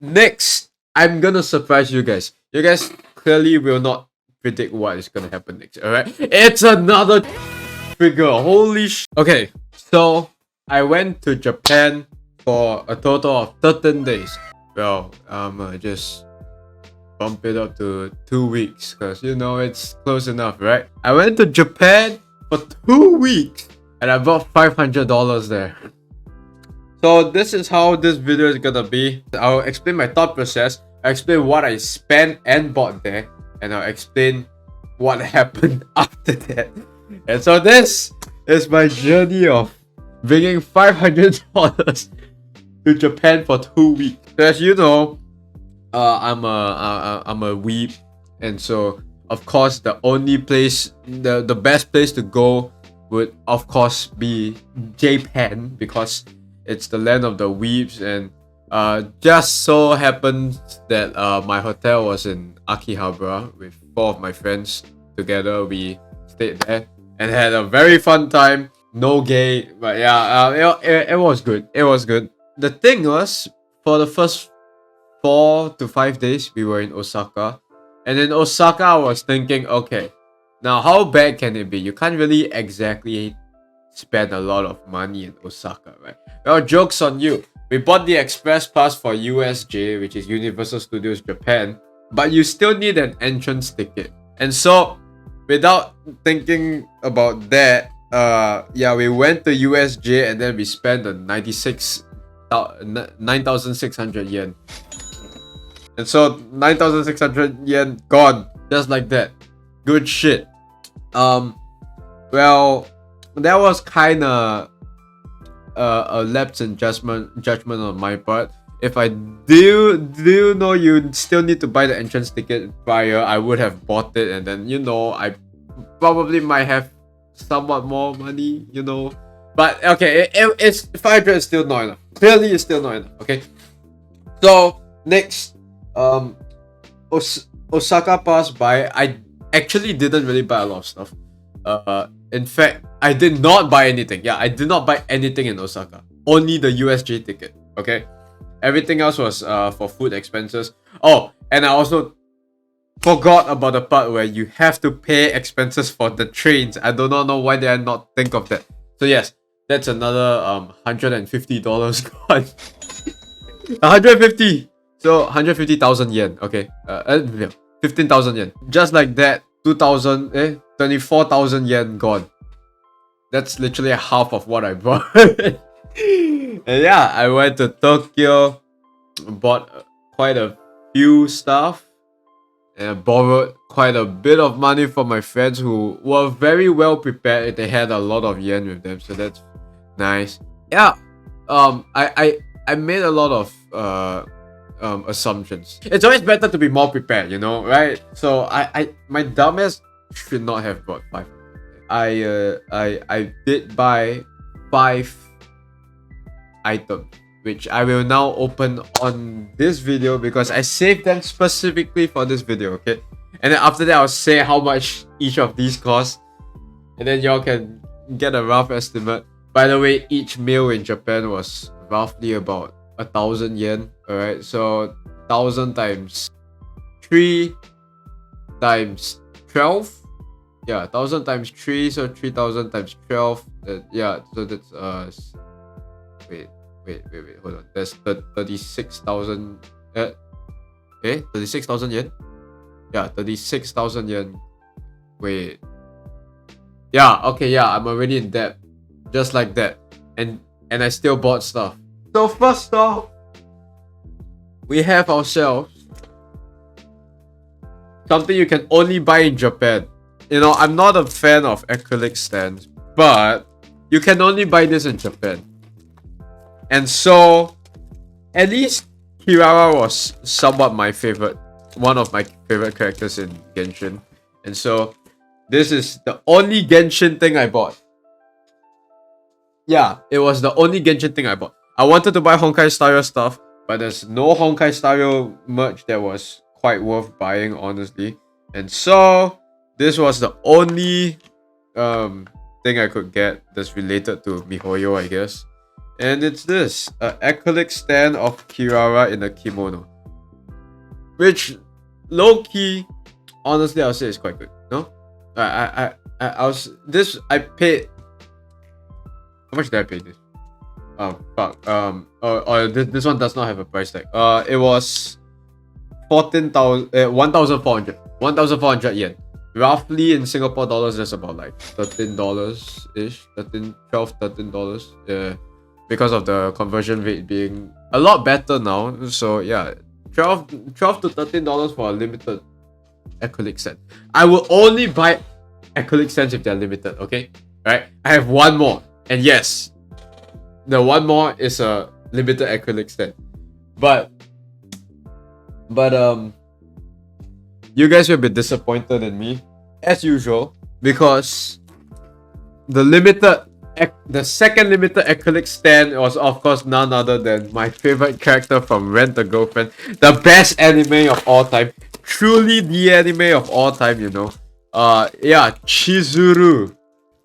next, I'm gonna surprise you guys. You guys clearly will not predict what is gonna happen next, alright? It's another figure. Holy sh. Okay, so I went to Japan for a total of 13 days. Well, just bump it up to 2 weeks because you know it's close enough, right? I went to Japan for 2 weeks and I bought $500 there. So this is how this video is gonna be. I'll explain my thought process, I'll explain what I spent and bought there, and I'll explain what happened after that. And so this is my journey of bringing $500 to Japan for 2 weeks. So as you know, I'm a weeb, and so of course the only place, the best place to go would of course be Japan because it's the land of the weebs, and just so happened that my hotel was in Akihabara with 4 of my friends. Together we stayed there and had a very fun time. No gay, but yeah, it was good. It was good. The thing was, for the first 4 to 5 days we were in Osaka, and in Osaka I was thinking, okay, now how bad can it be? You can't really exactly spend a lot of money in Osaka, right? Well, joke's on you. We bought the express pass for USJ, which is Universal Studios Japan, but you still need an entrance ticket. And so, without thinking about that, we went to USJ and then we spent the 9,600 yen. And so 9,600 yen gone just like that. Good shit. Well, that was kind of a lapse in judgment on my part. If I do know you still need to buy the entrance ticket prior, I would have bought it, and then you know I probably might have somewhat more money, you know. But okay, it's 500 is still not enough. Clearly, it's still not enough. Okay. So next, Osaka passed by. I actually didn't really buy a lot of stuff. In fact, I did not buy anything. Yeah, I did not buy anything in Osaka. Only the USJ ticket. Okay, everything else was for food expenses. Oh, and I also forgot about the part where you have to pay expenses for the trains. I do not know why did I not think of that. So yes, that's another $150 gone. 150. So 150,000 yen. Okay. 15,000 yen. Just like that, 24,000 yen gone. That's literally half of what I bought. And yeah, I went to Tokyo, bought quite a few stuff, and borrowed quite a bit of money from my friends who were very well prepared. They had a lot of yen with them, so that's nice. Yeah, I made a lot of assumptions. It's always better to be more prepared, you know, right? So my dumbass should not have bought 5. I did buy 5 items, which I will now open on this video because I saved them specifically for this video, okay? And then after that, I'll say how much each of these cost, and then y'all can get a rough estimate. By the way, each meal in Japan was roughly about 1,000 yen. Alright, so 1,000 times 3 times 12. Yeah, 1,000 times 3, so 3,000 times 12. Yeah, so that's wait, hold on. That's 36,000. 36,000 yen. Yeah, 36,000 yen. Wait. Yeah, okay, yeah, I'm already in debt, just like that, and I still bought stuff. So first off, we have ourselves something you can only buy in Japan. You know, I'm not a fan of acrylic stands, but you can only buy this in Japan. And so, at least Kirara was somewhat my favorite, one of my favorite characters in Genshin. And so, this is the only Genshin thing I bought. Yeah, it was the only Genshin thing I bought. I wanted to buy Honkai Star stuff, but there's no Honkai Star merch that was quite worth buying, honestly. And so, this was the only thing I could get that's related to MiHoYo, I guess. And it's this, an acrylic stand of Kirara in a kimono. which low key, honestly, I'll say it's quite good. No, I was this. I paid. How much did I pay this? Oh fuck. This one does not have a price tag. It was 1,400. 1,400 yen. Roughly in Singapore dollars, that's about like $13 ish. $13 Yeah. Because of the conversion rate being a lot better now. So yeah, 12 to $13 for a limited acrylic stand. I will only buy acrylic stands if they're limited, okay? Right? I have one more. And yes, the one more is a limited acrylic stand. But you guys will be disappointed in me as usual, because the second limited acrylic stand was of course none other than my favorite character from Rent a Girlfriend, the best anime of all time, truly the anime of all time, you know. Yeah, Chizuru.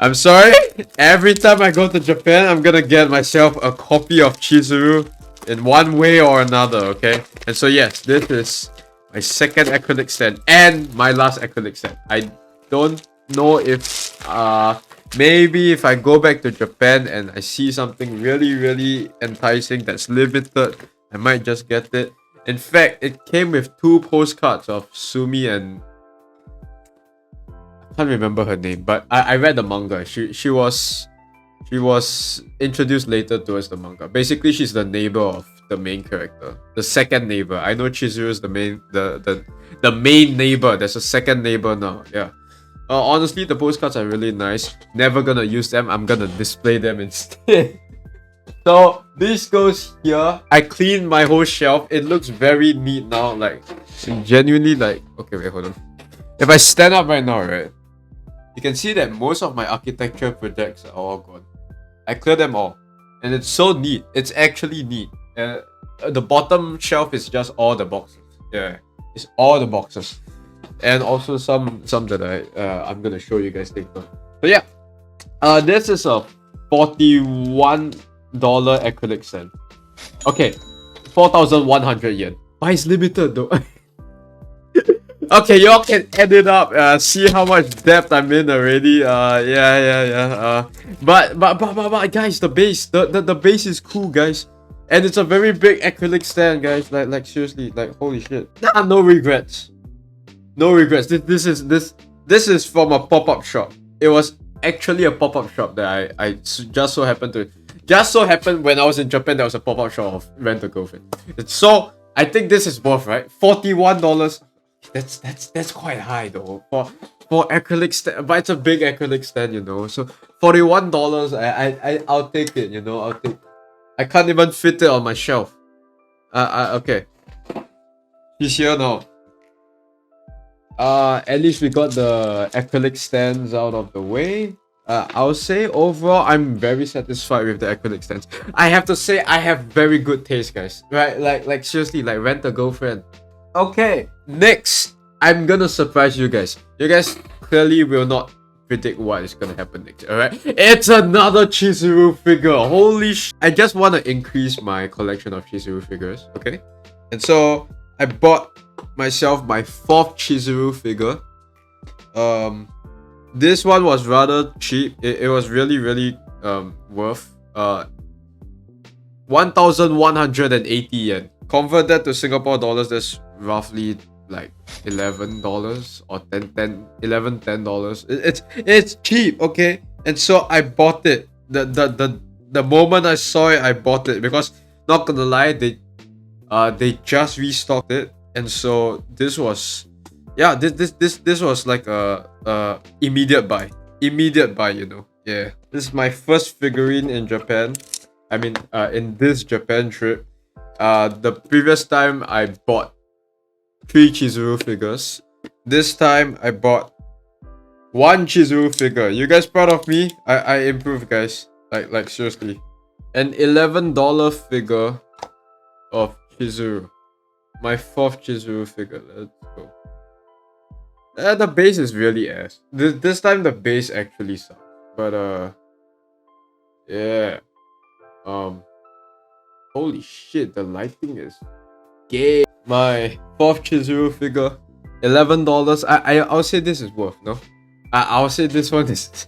I'm sorry, every time I go to Japan, I'm gonna get myself a copy of Chizuru in one way or another, okay? And so yes, this is my second acrylic stand and my last acrylic stand. I don't know if maybe if I go back to Japan and I see something really enticing that's limited, I might just get it. In fact, it came with 2 postcards of Sumi and I can't remember her name, but I read the manga. She was introduced later towards the manga. Basically, she's the neighbor of the main character, the second neighbor. I know Chizuru is the main neighbor. There's a second neighbor now. Yeah. Honestly, the postcards are really nice. Never gonna use them. I'm gonna display them instead. So this goes here. I cleaned my whole shelf. It looks very neat now. Like genuinely, like okay, wait, hold on. If I stand up right now, right, you can see that most of my architecture projects are all gone. I cleared them all, and it's so neat. It's actually neat. The bottom shelf is just all the boxes. Yeah, it's all the boxes, and also some that I'm gonna show you guys later. So yeah, this is a $41 acrylic stand. Okay, 4,100 yen. But it's limited though. Okay, y'all can add it up. See how much depth I'm in already. Yeah. But guys, the base is cool, guys, and it's a very big acrylic stand, guys. Like seriously, like holy shit. Nah, no regrets. No regrets. This is from a pop-up shop. It was actually a pop-up shop that I just so happened when I was in Japan, there was a pop-up shop of Rent a Girlfriend. So I think this is worth, right? $41. That's quite high though for acrylic stand, but it's a big acrylic stand, you know. So $41, I'll take it, you know. I can't even fit it on my shelf. Okay. He's here now. At least we got the acrylic stands out of the way. I'll say overall, I'm very satisfied with the acrylic stands. I have to say, I have very good taste, guys. Right? Like seriously, like Rent a Girlfriend. Okay, next, I'm gonna surprise you guys. You guys clearly will not predict what is gonna happen next, alright? It's another Chizuru figure. Holy sh! I just want to increase my collection of Chizuru figures, okay? And so, I bought myself my 4th Chizuru figure. This one was rather cheap. It was really worth 1,180 yen. Convert that to Singapore dollars, that's roughly like $11 or $10. It's cheap, okay? And so I bought it. The moment I saw it, I bought it because not gonna lie, they just restocked it, and so this was this was like a immediate buy, you know. Yeah, this is my first figurine in Japan. I mean, in this Japan trip. The previous time I bought 3 Chizuru figures. This time I bought 1 Chizuru figure. You guys proud of me? I improved, guys. Like seriously. An $11 figure of Chizuru. My 4th Chizuru figure. Let's go. The base is really ass. This time the base actually sucks. But yeah. Holy shit, the lighting is gay. My fourth Chizuru figure, $11. I'll say this is worth, no? I'll say this one is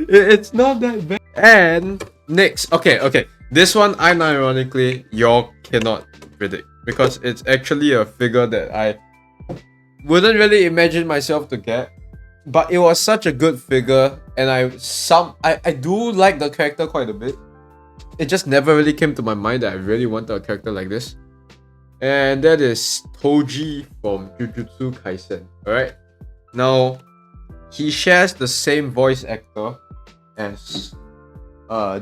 it's not that bad. And next, okay. This one, unironically, y'all cannot predict because it's actually a figure that I wouldn't really imagine myself to get. But it was such a good figure, and I do like the character quite a bit. It just never really came to my mind that I really wanted a character like this. And that is Toji from Jujutsu Kaisen. Alright? Now, he shares the same voice actor as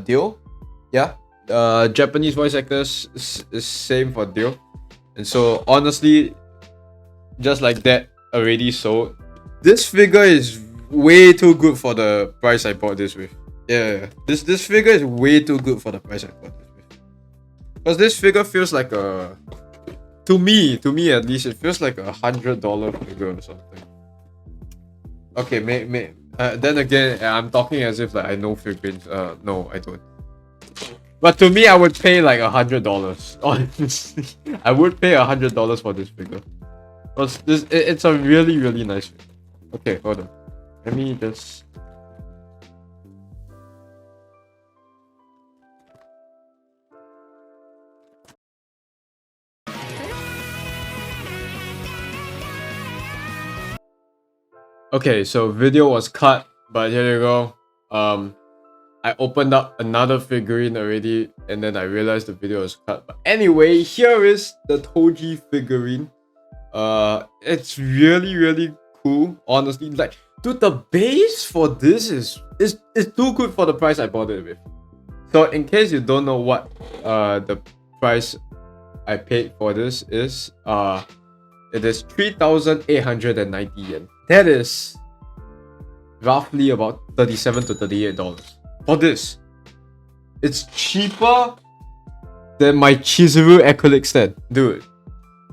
Dio. Yeah. Japanese voice actors is same for Dio. And so honestly, just like that, already sold. This figure is way too good for the price I bought this with. Yeah, this figure is way too good for the price I bought this with. Because this figure feels like a, to me at least, it feels like $100 figure or something. Okay, then again, I'm talking as if like I know figurines. No, I don't. But to me, I would pay like $100. Honestly, I would pay $100 for this figure. Because it's a really, really nice figure. Okay, hold on. Let me just... Okay, so video was cut, but here you go. I opened up another figurine already, and then I realized the video was cut. But anyway, here is the Toji figurine. It's really, really cool. Honestly, like, dude, the base for this is too good for the price I bought it with. So in case you don't know what the price I paid for this is, it is 3,890 yen. That is roughly about $37 to $38 for this. It's cheaper than my Chizuru acrylic stand, dude.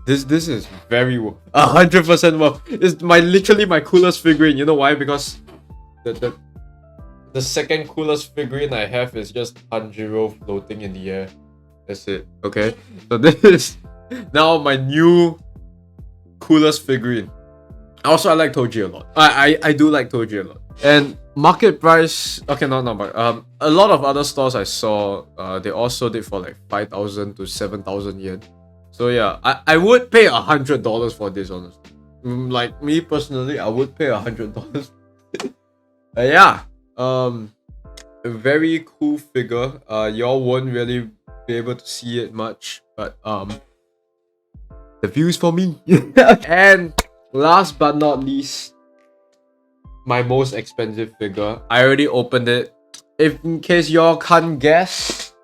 This is very worth, 100% worth. It's literally my coolest figurine. You know why? Because the second coolest figurine I have is just Tanjiro floating in the air. That's it. Okay, so this is now my new coolest figurine. Also, I like Toji a lot. I do like Toji a lot. And market price, okay, not but a lot of other stores I saw, they all sold it for like 5,000 to 7,000 yen. So yeah, I would pay $100 for this, honestly. Like me personally, I would pay $100. Yeah, a very cool figure. Y'all won't really be able to see it much, but the view is for me. And last but not least, my most expensive figure. I already opened it. If in case y'all can't guess,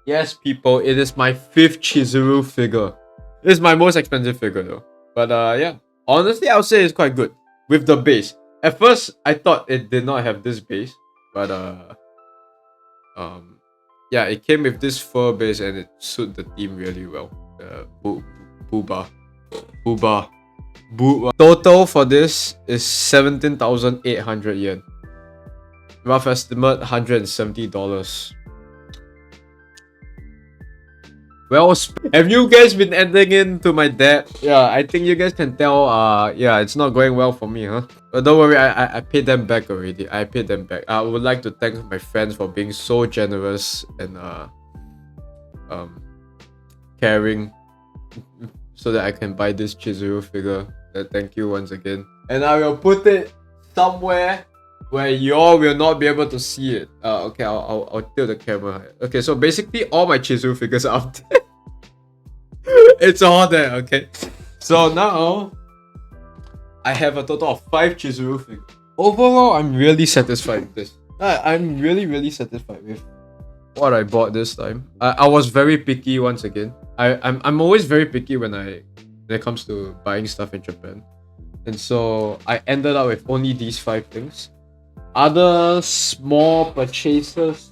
yes, people, it is my 5th Chizuru figure. This is my most expensive figure though. But yeah, honestly, I would say it's quite good with the base. At first, I thought it did not have this base, but yeah, it came with this fur base and it suited the theme really well. Booba. Total for this is 17,800 yen. Rough estimate, $170. Well, have you guys been entering into my debt? Yeah, I think you guys can tell, yeah, it's not going well for me, huh? But don't worry, I paid them back already. I paid them back. I would like to thank my friends for being so generous and caring so that I can buy this Chizuru figure. Thank you once again. And I will put it somewhere where y'all will not be able to see it. Okay, I'll tilt the camera. Okay, so basically all my Chizuru figures are up there. It's all there, okay? So now, I have a total of 5 Chizuru figures. Overall, I'm really satisfied with this. I'm really satisfied with what I bought this time. I was very picky once again. I'm always very picky when it comes to buying stuff in Japan. And so I ended up with only these 5 things. Other small purchases,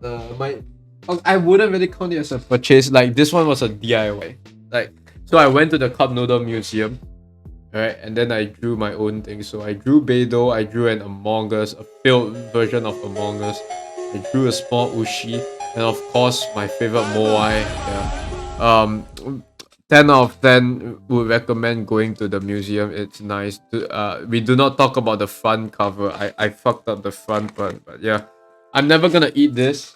I wouldn't really count it as a purchase. Like this one was a DIY. Like, so I went to the Cup Noodle Museum, right? And then I drew my own thing. So I drew Beidou, I drew an Among Us, a filled version of Among Us. I drew a small Ushi, and of course my favorite Moai. Yeah. Um, 10 out of 10 would recommend going to the museum. It's nice. We do not talk about the front cover. I fucked up the front part, but yeah. I'm never gonna eat this.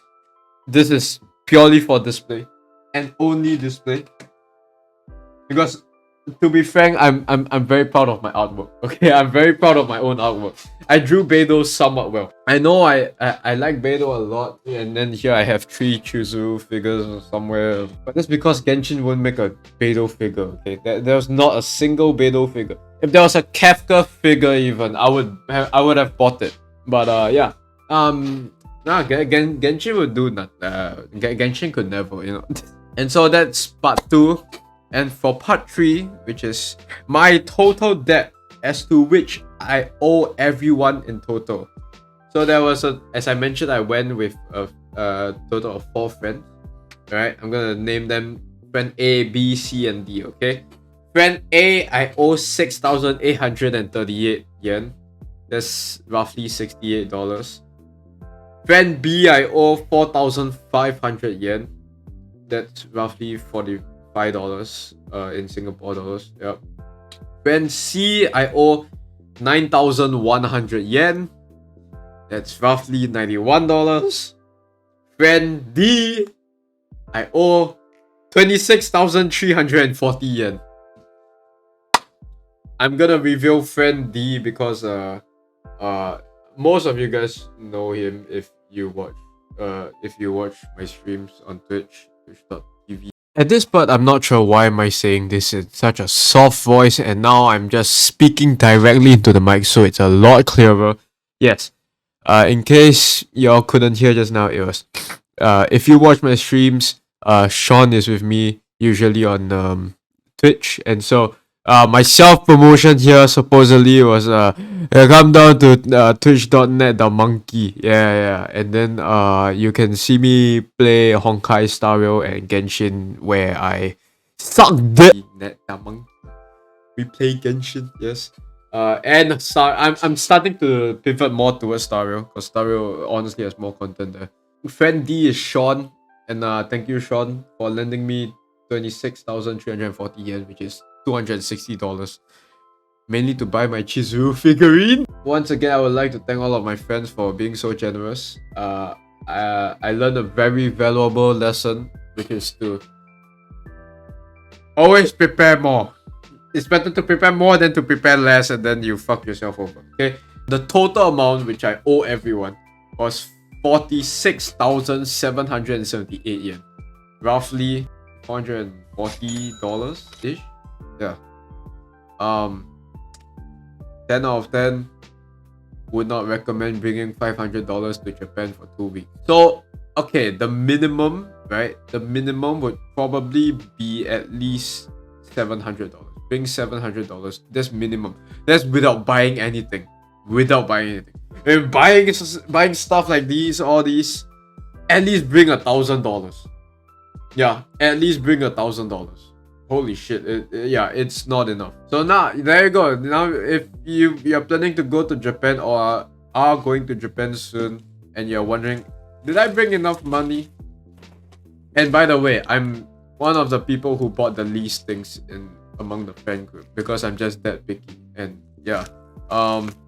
This is purely for display and only display. Because to be frank, I'm very proud of my artwork. Okay, I'm very proud of my own artwork. I drew Beidou somewhat well. I know I like Beidou a lot, and then here I have 3 Chuzuru figures somewhere. But that's because Genshin won't make a Beidou figure. Okay, there's not a single Beidou figure. If there was a Kafka figure, even I would have bought it. But yeah, Genshin would do that. Genshin could never, you know. And so that's part 2. And for part 3, which is my total debt as to which I owe everyone in total. So there was as I mentioned, I went with a total of 4 friends. Alright, I'm gonna name them friend A, B, C, and D, okay? Friend A, I owe 6,838 yen. That's roughly $68. Friend B, I owe 4,500 yen. That's roughly $45 in Singapore dollars. Yep. Friend C, I owe 9,100 yen. That's roughly $91. Friend D, I owe 26,340 yen. I'm gonna reveal friend D because most of you guys know him if you watch my streams on twitch.tv. At this part, I'm not sure why am I saying this in such a soft voice, and now I'm just speaking directly into the mic, so it's a lot clearer. Yes. In case y'all couldn't hear just now, it was if you watch my streams, Sean is with me usually on Twitch, and so my self promotion here supposedly was come down to twitch.net the monkey, yeah, and then you can see me play Honkai Star Rail and Genshin where I suck dick. Net the monkey. We play Genshin, yes. And I'm starting to pivot more towards Star Rail because Star Rail honestly has more content there. Friend D is Sean, and thank you Sean for lending me 26,340 yen, which is $260, mainly to buy my Chizuru figurine. Once again, I would like to thank all of my friends for being so generous. I learned a very valuable lesson, which is to always prepare more. It's better to prepare more than to prepare less, and then you fuck yourself over. Okay, the total amount which I owe everyone was 46,778 yen, roughly $440 ish. Yeah. 10 out of 10 would not recommend bringing $500 to Japan for 2 weeks. So okay, the minimum, right? The minimum would probably be at least $700. Bring $700. That's minimum. That's without buying anything. Without buying anything. If buying stuff like these, all these, at least bring $1,000. Yeah, at least bring $1,000. Holy shit! It's not enough. So now there you go. Now if you're planning to go to Japan or are going to Japan soon, and you're wondering, did I bring enough money? And by the way, I'm one of the people who bought the least things among the friend group because I'm just that picky. And yeah,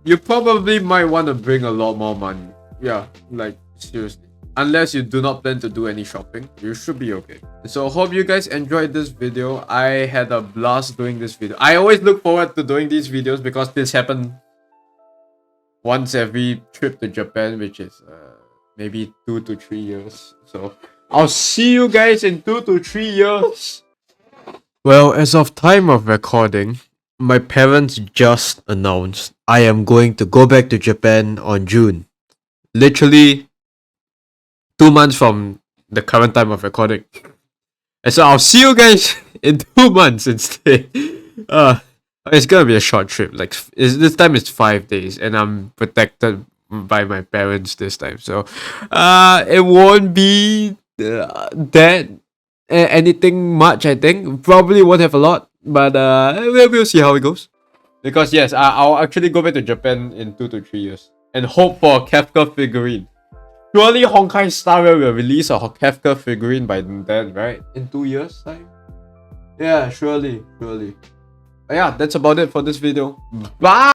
you probably might want to bring a lot more money. Yeah, like seriously. Unless you do not plan to do any shopping, you should be okay. So hope you guys enjoyed this video. I had a blast doing this video. I always look forward to doing these videos because this happened once every trip to Japan, which is maybe 2 to 3 years. So I'll see you guys in 2 to 3 years. Well, as of time of recording, my parents just announced I am going to go back to Japan on June. Literally 2 months from the current time of recording. And so I'll see you guys in 2 months instead. It's gonna be a short trip. Like this time it's 5 days, and I'm protected by my parents this time. So it won't be that anything much. I think probably won't have a lot, but we'll see how it goes. Because yes, I'll actually go back to Japan in 2 to 3 years and hope for a Kafka figurine. Surely Honkai Star Rail will release a Kefka figurine by then, right? In 2 years' time? Yeah, surely. But yeah, that's about it for this video. Bye!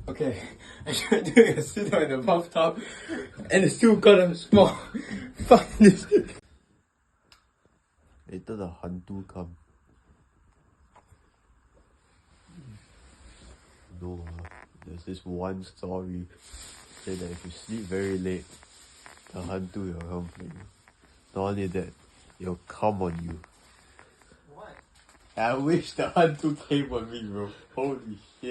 Okay, I tried doing a sit down in the bathtub and it's still got a small. Fuck this. Later the hantu come. No, there's this one story say that if you sleep very late, the hantu will come for you. Not only that, it'll come on you. What? I wish the hantu came on me, bro. Holy shit.